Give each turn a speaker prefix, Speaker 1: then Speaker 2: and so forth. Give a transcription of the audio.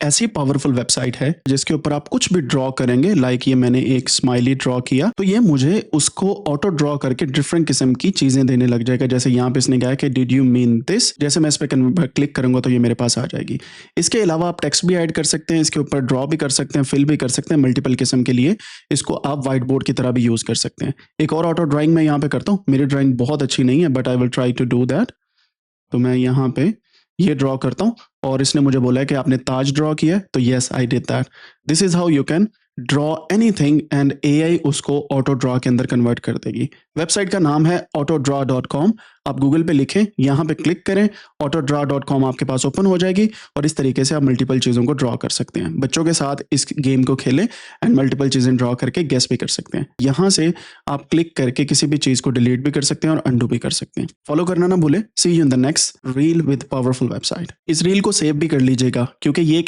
Speaker 1: ऐसी powerful website है जिसके ऊपर आप कुछ भी ड्रॉ करेंगे, लाइक ये मैंने एक स्माइली ड्रॉ किया तो ये मुझे उसको ऑटो ड्रॉ करके डिफरेंट किस्म की चीजें देने लग जाएगा। जैसे यहाँ पे इसने कहा है कि डिड यू मीन दिस, जैसे मैं इस पे क्लिक करूंगा तो ये मेरे पास आ जाएगी। इसके अलावा आप टेक्स्ट भी ऐड कर सकते हैं, इसके ऊपर ड्रॉ भी कर सकते हैं, फिल भी कर सकते हैं। मल्टीपल किस्म के लिए इसको आप व्हाइट बोर्ड की तरह भी यूज कर सकते हैं। एक और ऑटो ड्राइंग मैं यहाँ पे करता हूँ। मेरी ड्राइंग बहुत अच्छी नहीं है but I will try to do that. तो मैं यहाँ पे ये ड्रॉ करता हूँ और इसने मुझे बोला है कि आपने ताज ड्रॉ किया है, तो yes I did that. This is how you can draw anything and AI उसको ऑटो ड्रॉ के अंदर कन्वर्ट कर देगी। वेबसाइट का नाम है autodraw.com। आप गूगल पे लिखें, यहाँ पे क्लिक करें, autodraw.com आपके पास ओपन हो जाएगी और इस तरीके से आप मल्टीपल चीज़ों को ड्रॉ कर सकते हैं। बच्चों के साथ इस गेम को खेलें एंड मल्टीपल चीज़ें ड्रॉ करके गेस भी कर सकते हैं। यहाँ से आप क्लिक करके किसी भी चीज़ को डिलीट भी कर सकते हैं और अंडू भी कर सकते हैं। फॉलो करना ना भूलें। See you in the next reel with powerful website. इस रील को सेव भी कर लीजिएगा क्योंकि ये एक